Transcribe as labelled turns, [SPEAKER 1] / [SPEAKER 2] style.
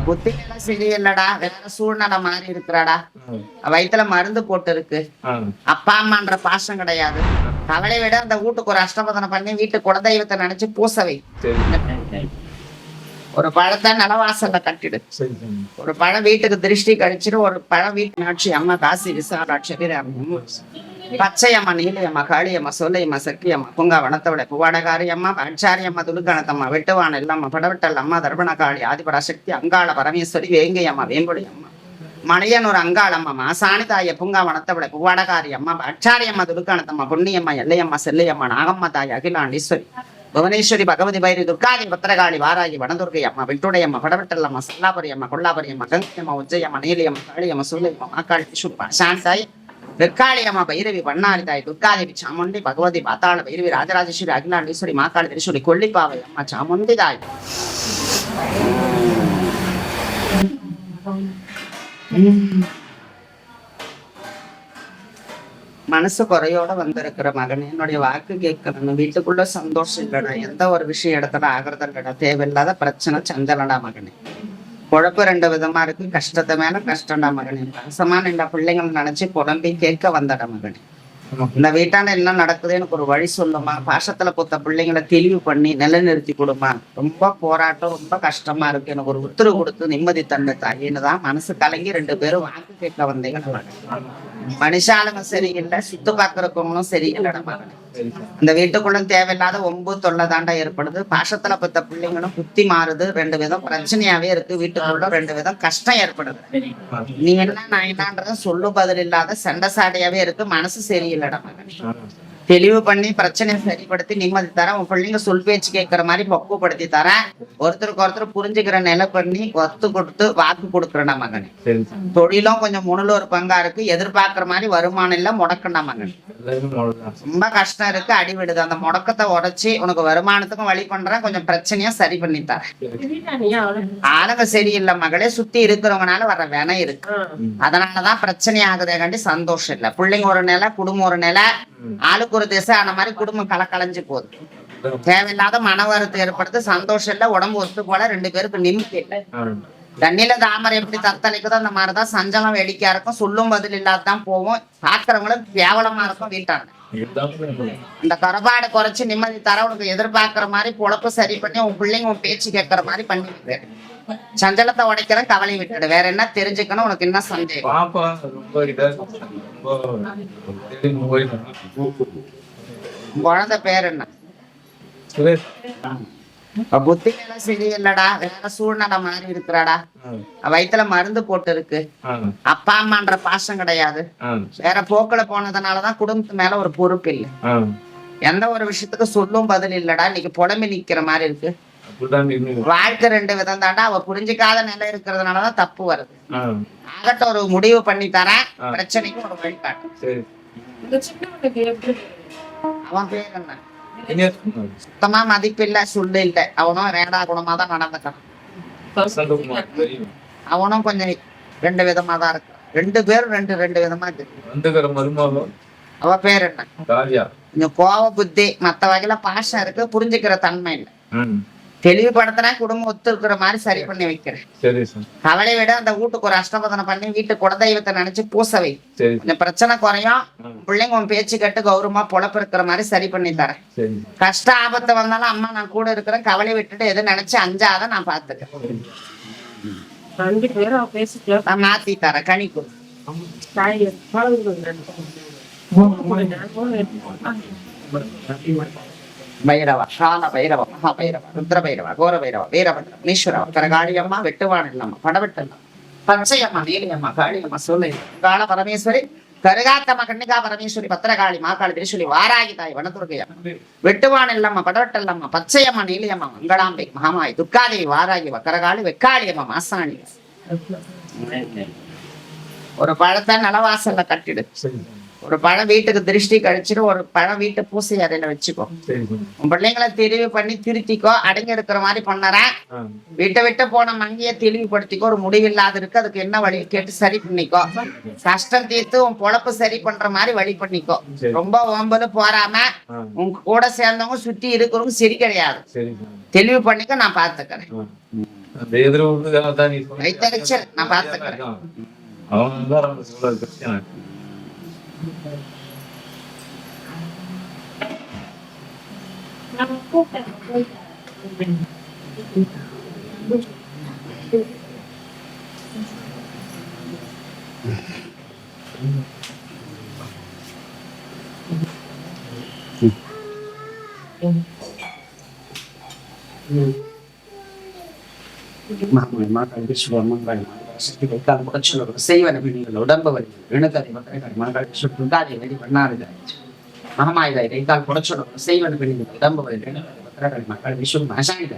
[SPEAKER 1] புத்தினில சரியில்லடா, வேற சூழ்நிலை மாறி இருக்கிறாடா, வயித்துல மருந்து போட்டு இருக்கு, அப்பா அம்மான்ற பாசம் கிடையாது. கவலை விட அந்த வீட்டுக்கு ஒரு அஷ்டபதனை பண்ணி வீட்டு குலதெய்வத்தை நினைச்சு பூசவை. ஒரு பழத்தை நிலவாசல்ல கட்டிடு. ஒரு பழம் வீட்டுக்கு திருஷ்டி கழிச்சிட்டு, ஒரு பழம் வீட்டு ஆட்சி அம்மா காசி விசாலாட்சி பச்சையம்மா நீலையம்மா காளியம்மா சோலையம்மா சக்கியம்மா பூங்கா வனத்தோட புவாடகாரியம்மா அச்சாரியம்மா துலுக்கணத்தம்மா வெட்டுவான இல்லம்மா படவெட்டல் அம்மா தர்பணகாளி ஆதிபராசக்தி அங்காள பரமேஸ்வரி வேங்கையம்மா வேம்புடி அம்மா மணியனூர் அங்காளம்மா மாசாணி தாய பூங்கா வனத்தோட புவாடகாரி அம்மா அச்சாரியம்மா துலுக்கணத்தம்மா பொன்னியம்மா எல்லையம்மா செல்லையம்மா நாகம்மா தாய் அகிலாண்டீஸ்வரி புவனேஸ்வரி பகவதி பைரி துர்காதி பத்திரகாளி வாராகி வனதுர்கை அம்மா வெட்டுடையம்மா படவெட்டல் அம்மா சல்லாபுரி அம்மா கொல்லாபுரி அம்மா கங்கையம்மா உஜ்ஜயம்மா நீலியம்மா காளியம்மா சூலையம்மா மாக்காளி சுப்பா சாந்தாய் வெக்காளியம்மா பைரவி பண்ணாரி தாய் துர்காதேவி சாமுண்டி பகவதி பாத்தாள பைரவி ராஜராஜேஸ்வரி அகிலாண்டீஸ்வரி மாக்காளி திரிசூரி கொல்லிப்பாவை அம்மா சாமுண்டி தாய். மனசு குறையோட வந்திருக்கிற மகன், என்னுடைய வாக்கு கேட்கணும். வீட்டுக்குள்ள சந்தோஷம் இல்லடா, எந்த ஒரு விஷயம் இடத்துல ஆகிறது இல்லடா, தேவையில்லாத பிரச்சனை சஞ்சலடா மகனே. குழப்ப ரெண்டு விதமா இருக்கு, கஷ்டத்தை மேல கஷ்டம்டா மகனே. பாசமான இந்த பிள்ளைங்களை நினைச்சு புலம்பி கேட்க வந்தடா மகனே. இந்த வீட்டான என்ன நடக்குது, எனக்கு ஒரு வழி சொல்லுமா. பாசத்துல பொத்த பிள்ளைங்களை தெளிவு பண்ணி நிலைநிறுத்தி கொடுமா. ரொம்ப போராட்டம், ரொம்ப கஷ்டமா இருக்கு, எனக்கு ஒரு உத்தரவு கொடுத்து நிம்மதி தந்து தாயின்னு தான் மனசு கலங்கி ரெண்டு பேரும் வாக்கு கேட்க வந்தீங்க. மனுஷாலுங்க சரியில்லை, சுத்து பாக்குறவங்களும் சரியில்லைடா மகனே. அந்த வீட்டுக்குள்ள தேவையில்லாத ஒம்பு தொல்லை தாண்டா ஏற்படுது. பாசத்துல பத்த பிள்ளைங்களும் புத்தி மாறுது, ரெண்டு விதம் பிரச்சனையாவே இருக்கு. வீட்டுக்குள்ள ரெண்டு விதம் கஷ்டம் ஏற்படுது. நீ என்ன நான் என்னன்றத சொல்லு பதில் இல்லாத சண்டை சாடையாவே இருக்கு. மனசு சரியில்லடா மகன். தெளிவு பண்ணி பிரச்சனையை சரிப்படுத்தி நிம்மதி தரேன். உன் பிள்ளைங்க சொல் பேச்சு கேட்கற மாதிரி பக்குவப்படுத்தி தரேன். ஒருத்தருக்கு ஒருத்தர் புரிஞ்சுக்கிற நிலை பண்ணி ஒத்து கொடுத்து வாக்கு கொடுக்குறேன்டா மகன். தொழிலும் கொஞ்சம் முழுல ஒரு பங்கா இருக்கு. எதிர்பார்க்கிற மாதிரி வருமானம் இல்ல, முடக்கண்டா மகன். ரொம்ப கஷ்டம் இருக்கு, அடிவிடுது. அந்த முடக்கத்தை உடைச்சி உனக்கு வருமானத்துக்கும் வழி பண்றேன். கொஞ்சம் பிரச்சனையா சரி பண்ணி தரேன். ஆளுங்க சரியில்லை மகளே, சுத்தி இருக்கிறவங்கனால வர வினை இருக்கு. அதனாலதான் பிரச்சனை ஆகுதே காண்டி சந்தோஷம் இல்லை. பிள்ளைங்க ஒரு நிலை, குடும்பம் ஒரு நிலை, ஆளுக்கு ஒரு திசை ஆன மாதிரி குடும்பம் கலக்கலைஞ்சு போகுது. தேவையில்லாத மன வருத்தம் ஏற்படுத்து. சந்தோஷம் இல்ல, உடம்பு ஒத்து போல, ரெண்டு பேருக்கு நிம்மதி இல்லை. தண்ணியில தாமரை எப்படி தத்தளிக்குதோ அந்த மாதிரிதான் சஞ்சலம் வேடிக்கையா இருக்கும். சொல்லும் பதில் இல்லாதான் போவோம். பாக்குறவங்களும் கேவலமா இருக்கும். வீட்டாங்க இந்த கரபாடை குறைச்சு நிம்மதி தர உனக்கு எதிர்பார்க்கிற மாதிரி பொழப்பு சரி பண்ணி உன் பிள்ளைங்க உன் பேச்சு கேட்கற மாதிரி பண்ணி சஞ்சலத்தை உடைக்கிற கவலை விட்டுடு. வேற என்ன தெரிஞ்சுக்கணும் உனக்கு? என்ன சந்தேகம்? குழந்தை பேர் என்ன? புத்தினில சரியில்லடா, வேற சூழ்நிலை மாறி இருக்கிறாடா, வயித்துல மருந்து போட்டு இருக்கு, அப்பா அம்மான்ற பாசம் கிடையாது, வேற போக்குல போனதுனாலதான் குடும்பத்து மேல ஒரு பொறுப்பு இல்லை. எந்த ஒரு விஷயத்துக்கு சொல்லும் பதில் இல்லடா. இன்னைக்கு புடம்பி நிக்கிற மாதிரி இருக்கு. வாழ்க்கை ரெண்டு விதம் தாண்டா. அவ புரிஞ்சுக்காத நிலை இருக்கிறதுனாலதான் தப்பு வருது. ஆகட்டும், ஒரு முடிவு பண்ணி தரேன். பிரச்சனைக்கு ஒரு வழிகாட்டு. அவன் பேர் என்ன? சுத்தமா மதிப்பு இல்ல, சொல்லு இல்ல. அவனும் ரேடா குணமா தான் நடந்துக்கான். அவனும் கொஞ்சம் ரெண்டு விதமா தான் இருக்கு. ரெண்டு பேரும் ரெண்டு விதமா இருக்கு. அவ பேர் என்ன? கொஞ்சம் கோவ புத்தி, மத்த வகையில பாசம் இருக்கு, புரிஞ்சுக்கிற தன்மை இல்ல. தெளிவுபடுத்தினா குடும்பம் ஒத்து இருக்கிற மாதிரி சரி பண்ணி வைக்கிறேன். கவலை விட அந்த வீட்டுக்கு ஒரு அஷ்டபதனை பண்ணி வீட்டு குலதெய்வத்தை நினைச்சு பூசவை. கொஞ்சம் பிரச்சனை குறையும். பிள்ளைங்க உன் பேச்சு கட்டு கௌரவமா பொழப்பு இருக்கிற மாதிரி சரி பண்ணி தரேன். கஷ்ட ஆபத்து வந்தாலும் அம்மா நான் கூட இருக்கிறேன். கவலை விட்டுட்டு எது நினைச்சு அஞ்சாத நான் பாத்துக்கிறேன். நான் மாத்தி தரேன். கணிக்கு பைரவா, கால பைரவா, மகா பைரவா, ருத்ர பைரவா, கோர பைரவா, வீரபத்ரா, நீஸ்வரவா, கரகாளியம்மா, வெட்டுவானில்லம்மா, படவெட்டம்மா, பச்சையம்மா, நீலியம்மா, காளியம்மா, சோலையம்மா, கால பரமேஸ்வரி, கருகாத்தம்மா, கன்னிகா பரமேஸ்வரி, பத்திரகாளி, மாக்காளி திரிசூலி, வாராகி தாய், வனதுர்கையம்மா, வெட்டுவானில்லம்மா, படவெட்டல்லம்மா, பச்சையம்மா, நீலியம்மா, மங்களாம்பை, மகாமாய், துர்காதேவி, வாராகி, வக்கரகாளி, வெக்காளியம்மா, மாசாணி. ஒரு பழத்தை நிலவாசல்ல கட்டிடு. ஒரு பழம் வீட்டுக்கு திருஷ்டி கழிச்சிட்டு, ஒரு பழம் வீட்டு பூசை அறையில வச்சுக்கோ. உன் பிள்ளைங்களை தெளிவு பண்ணி திருத்திக்கோ. அடங்கி இருக்கிற மாதிரி பண்ணறேன். வீட்டை விட்டு போன மங்கிய தெளிவுபடுத்திக்கோ. ஒரு முடிவில்லாத இருக்கு, அதுக்கு என்ன வழி கேட்டு சரி பண்ணிக்கோ. கஷ்டம் தீர்த்து உன் பொழப்பு சரி பண்ற மாதிரி வழி பண்ணிக்கோ. ரொம்ப ஓம்பது போறாம உங்க கூட சேர்ந்தவங்க சுத்தி இருக்கிறவங்க சரி கிடையாது. தெளிவு பண்ணிக்க, நான் பாத்துக்கிறேன்.
[SPEAKER 2] அந்த எதிர்ப்பு தான் நீ
[SPEAKER 1] வைத்தறிச்சல் நான் பாத்துக்கிறேன்.
[SPEAKER 2] அவன் தான் ரொம்ப சொல்றது பிரச்சனை.
[SPEAKER 1] செய்வன பிணிகள் உடம்பு வலி இணுதலை மகள் சுற்றுந்தாதை வெளி பண்ணாறு மகமாயுதை கைத்தால் புடச்சுடணும் செய்வன பிணிகள் உடம்பு வலி இணுதலை மக்கள் விஷயம் மசாயுத